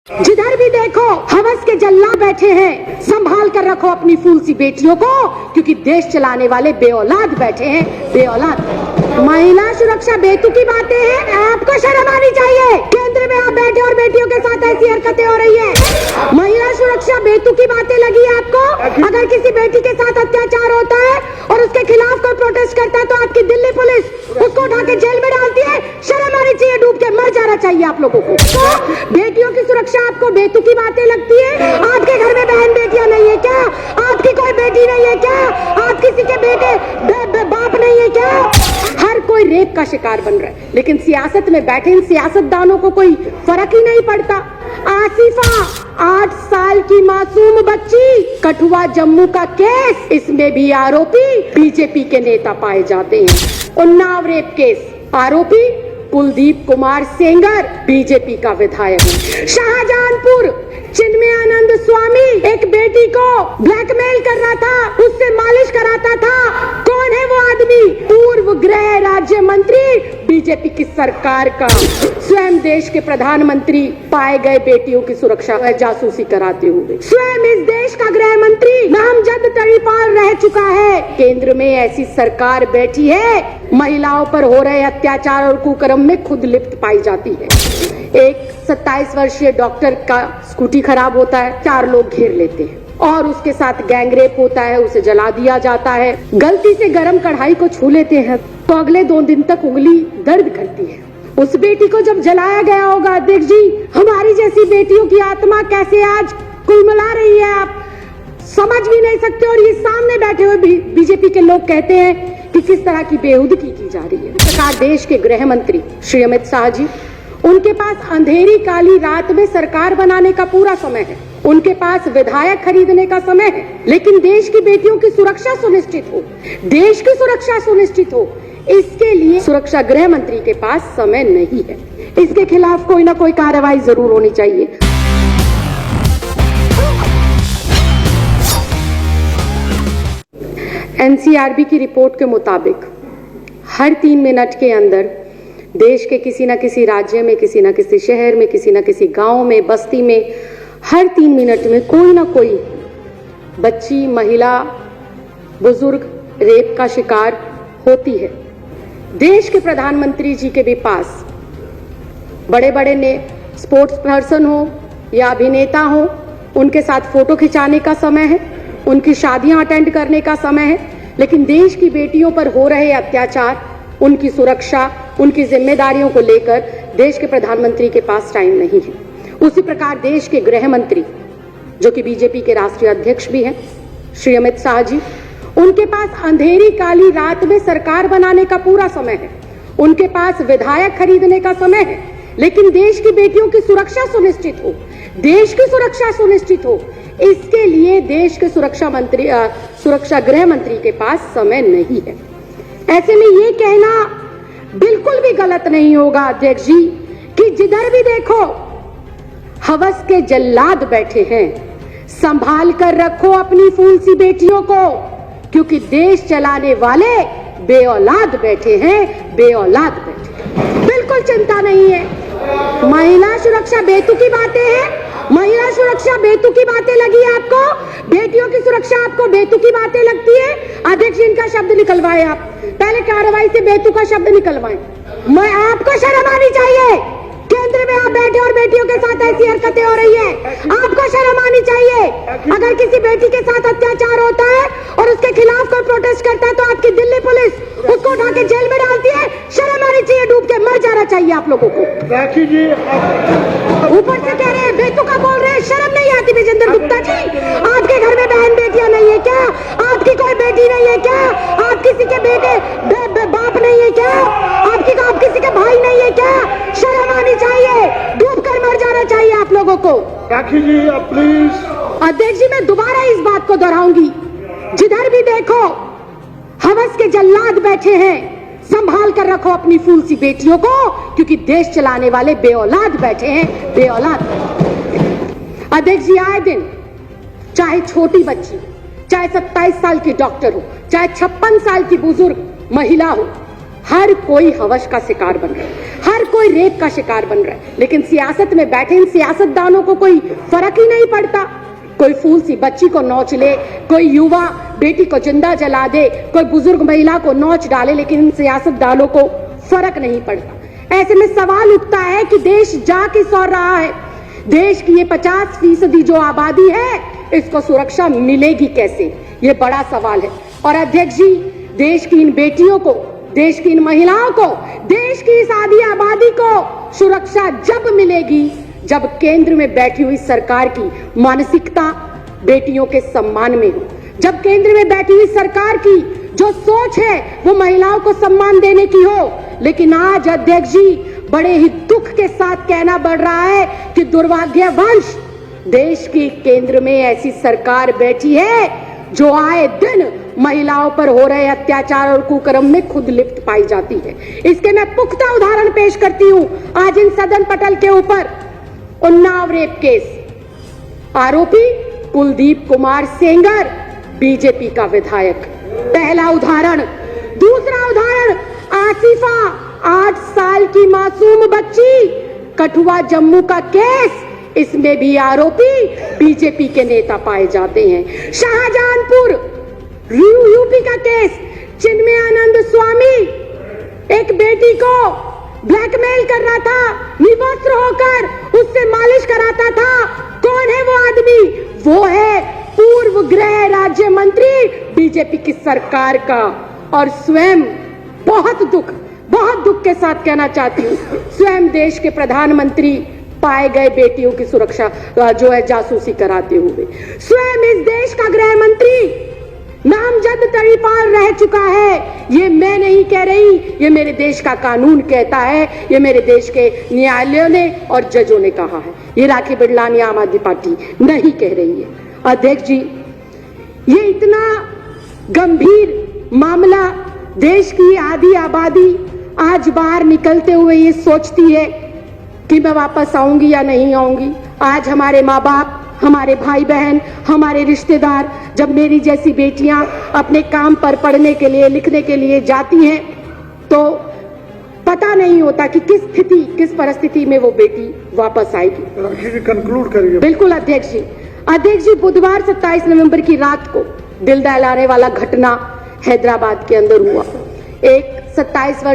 जिधर भी देखो हवस के जल्लाद बैठे हैं, संभाल कर रखो अपनी फूल सी बेटियों को, क्योंकि देश चलाने वाले बेऔलाद बैठे हैं, बेऔलाद। महिला सुरक्षा बेतुकी बातें हैं, आपको शर्म आनी चाहिए। केंद्र में आप बैठे और बेटियों के साथ ऐसी हरकतें हो रही है। महिला सुरक्षा बेतुकी बातें लगी है आपको? अगर किसी बेटी के साथ अत्याचार होता है और उसके खिलाफ कोई प्रोटेस्ट करता है तो आपकी दिल्ली पुलिस उसको उठा के जेल में डालती है। शर्म आनी चाहिए, डूब के मर जाना चाहिए आप लोगों को। तो बेटियों की सुरक्षा आपको बेतुकी बातें लगती है? आपके घर में बहन बेटियां नहीं है क्या? आपकी कोई बेटी नहीं है क्या? आप किसी के बेटे बाप नहीं है क्या? हर कोई रेप का शिकार बन रहा है, लेकिन सियासत में बैठे इन सियासतदानों को कोई फर्क ही नहीं पड़ता। आसिफा 8 साल की मासूम बच्ची, कठुआ जम्मू का केस, इसमें भी आरोपी बीजेपी के नेता पाए जाते हैं। उन्नाव रेप केस, आरोपी कुलदीप कुमार सेंगर, बीजेपी का विधायक। शाहजहांपुर चिन्मयानंद स्वामी एक बेटी को ब्लैकमेल कर रहा था, उससे मालिश कराता था। कौन है वो आदमी? पूर्व गृह राज्य मंत्री बीजेपी की सरकार का। स्वयं देश के प्रधानमंत्री पाए गए बेटियों की सुरक्षा जासूसी कराते हुए। स्वयं इस देश का गृह मंत्री नामजद तड़ीपार रह चुका है। केंद्र में ऐसी सरकार बैठी है, महिलाओं पर हो रहे अत्याचार और कुकर्म में खुद लिप्त पाई जाती है। एक 27 वर्षीय डॉक्टर का स्कूटी खराब होता है, 4 लोग घेर लेते हैं और उसके साथ गैंगरेप होता है, उसे जला दिया जाता है। गलती से गरम कढ़ाई को छू लेते हैं तो अगले 2 दिन तक उंगली दर्द करती है। उस बेटी को जब जलाया गया होगा, अध्यक्ष जी, हमारी जैसी बेटियों की आत्मा कैसे आज कुलमला रही है, आप समझ भी नहीं सकते। और ये सामने बैठे हुए बीजेपी के लोग कहते हैं कि किस तरह की बेहुदगी की जा रही है। सरकार, देश के गृह मंत्री श्री अमित शाह जी, उनके पास अंधेरी काली रात में सरकार बनाने का पूरा समय है, उनके पास विधायक खरीदने का समय है, लेकिन देश की बेटियों की सुरक्षा सुनिश्चित हो, देश की सुरक्षा सुनिश्चित हो, इसके लिए सुरक्षा गृह मंत्री के पास समय नहीं है। इसके खिलाफ कोई ना कोई कार्रवाई जरूर होनी चाहिए। एनसीआरबी की रिपोर्ट के मुताबिक हर 3 मिनट के अंदर देश के किसी न किसी राज्य में, किसी न किसी शहर में, किसी न किसी गांव में, बस्ती में, हर 3 मिनट में कोई ना कोई बच्ची, महिला, बुजुर्ग रेप का शिकार होती है। देश के प्रधानमंत्री जी के भी पास बड़े बड़े ने स्पोर्ट्स पर्सन हो या अभिनेता हो, उनके साथ फोटो खिंचाने का समय है, उनकी शादियां अटेंड करने का समय है, लेकिन देश की बेटियों पर हो रहे अत्याचार, उनकी सुरक्षा, उनकी जिम्मेदारियों को लेकर देश के प्रधानमंत्री के पास टाइम नहीं है। उसी प्रकार देश के गृह मंत्री, जो कि बीजेपी के राष्ट्रीय अध्यक्ष भी हैं, श्री अमित शाह जी, उनके पास अंधेरी काली रात में सरकार बनाने का पूरा समय है, उनके पास विधायक खरीदने का समय है, लेकिन देश की बेटियों की सुरक्षा सुनिश्चित हो, देश की सुरक्षा सुनिश्चित हो, इसके लिए देश के सुरक्षा गृह मंत्री के पास समय नहीं है। ऐसे में ये कहना बिल्कुल भी गलत नहीं होगा, अध्यक्ष जी, कि जिधर भी देखो हवस के जल्लाद बैठे हैं, संभाल कर रखो अपनी फूल सी बेटियों को, क्योंकि देश चलाने वाले बेऔलाद बैठे हैं, बेऔलाद बैठे हैं। बिल्कुल चिंता नहीं है। महिला सुरक्षा बेतुकी बातें हैं, महिला सुरक्षा बेतुकी बातें लगी है आपको? बेटियों की सुरक्षा आपको बेतुकी बातें लगती है? अध्यक्ष, इनका शब्द निकलवाए आप, पहले कार्रवाई से बेतुका शब्द निकलवाएं। मैं आपको शर्म आनी चाहिए। केंद्र में आप बैठे और बेटियों के साथ ऐसी हरकतें हो रही है, आपको शर्म आनी चाहिए। अगर किसी बेटी के साथ अत्याचार होता है और उसके खिलाफ कोई प्रोटेस्ट करता है तो आपकी दिल्ली पुलिस उसको उठा के जेल में डालती है। शर्म आनी चाहिए, डूब के मर जाना चाहिए आप लोगों को। जी ऊपर से कह रहे हैं बेतुका बोल रहे हैं, शर्म नहीं आती विजेंद्र गुप्ता जी? आपके घर में बहन बेटियां नहीं है क्या? आपकी कोई बेटी नहीं है क्या? आप किसी के बेटे बाप नहीं है क्या? आप किसी के भाई नहीं है क्या? शर्म आनी चाहिए, डूब कर मर जाना चाहिए आप लोगों को। जी प्लीज। अध्यक्ष जी, मैं दोबारा इस बात को दोहराऊंगी, जिधर भी देखो हवस के जल्लाद बैठे हैं, संभाल कर रखो अपनी फूल सी बेटियों को, क्योंकि देश चलाने वाले बेऔलाद बैठे हैं, बेऔलाद। अध्यक्ष जी, आए दिन चाहे छोटी बच्ची, चाहे 27 साल की डॉक्टर हो, चाहे 56 साल की बुजुर्ग महिला हो, हर कोई हवस का शिकार बन रहा है, हर कोई रेप का शिकार बन रहा है, लेकिन सियासत में बैठे इन सियासतदानों को कोई फर्क ही नहीं पड़ता। कोई फूल सी बच्ची को नोच ले, कोई युवा बेटी को जिंदा जला दे, कोई बुजुर्ग महिला को नोच डाले, लेकिन इन सियासतदानों को फर्क नहीं पड़ता। ऐसे में सवाल उठता है कि देश जा किस ओर रहा है। देश की ये 50% जो आबादी है, इसको सुरक्षा मिलेगी कैसे, ये बड़ा सवाल है। और अध्यक्ष जी, देश की इन बेटियों को, देश की इन महिलाओं को, देश की इस आधी आबादी को सुरक्षा जब मिलेगी जब केंद्र में बैठी हुई सरकार की मानसिकता बेटियों के सम्मान में हो, जब केंद्र में बैठी हुई सरकार की जो सोच है वो महिलाओं को सम्मान देने की हो। लेकिन आज अध्यक्ष जी, बड़े ही दुख के साथ कहना पड़ रहा है कि दुर्भाग्यवश देश की केंद्र में ऐसी सरकार बैठी है जो आए दिन महिलाओं पर हो रहे अत्याचार और कुकर्म में खुद लिप्त पाई जाती है। इसके मैं पुख्ता उदाहरण पेश करती हूं। आज इन सदन पटल के ऊपर उन्नाव रेप केस, आरोपी कुलदीप कुमार सेंगर, बीजेपी का विधायक, पहला उदाहरण। दूसरा उदाहरण, आसिफा 8 साल की मासूम बच्ची, कठुआ जम्मू का केस, इसमें भी आरोपी बीजेपी के नेता पाए जाते हैं। शाहजहांपुर यूपी का केस, चिन्मयानंद स्वामी एक बेटी को ब्लैकमेल कर रहा था, निवस्त्र होकर उससे मालिश कराता था। कौन है वो आदमी? वो है पूर्व गृह राज्य मंत्री बीजेपी की सरकार का। और स्वयं बहुत दुख के साथ कहना चाहती हूँ, स्वयं देश के प्रधानमंत्री पाए गए बेटियों की सुरक्षा जो है जासूसी कराते हुए। स्वयं इस देश का गृह मंत्री नामजद तड़ीपार रह चुका है। ये मैं नहीं कह रही, ये मेरे देश का कानून कहता है, ये मेरे देश के न्यायालयों ने और जजों ने कहा है, ये राखी बिड़लानी आम आदमी पार्टी नहीं कह रही है। अध्यक्ष जी, ये इतना गंभीर मामला, देश की आधी आबादी आज बाहर निकलते हुए ये सोचती है कि मैं वापस आऊंगी या नहीं आऊंगी। आज हमारे माँ बाप, हमारे भाई बहन, हमारे रिश्तेदार, जब मेरी जैसी बेटियां अपने काम पर पढ़ने के लिए, लिखने के लिए जाती हैं, तो पता नहीं होता कि किस स्थिति, किस परिस्थिति में वो बेटी वापस आएगी। कंक्लूड करिए। बिल्कुल अध्यक्ष जी। अध्यक्ष जी, बुधवार 27 नवंबर की रात को दिल दहलाने वाला घटना हैदराबाद के अंदर हुआ। एक 27 वर्ष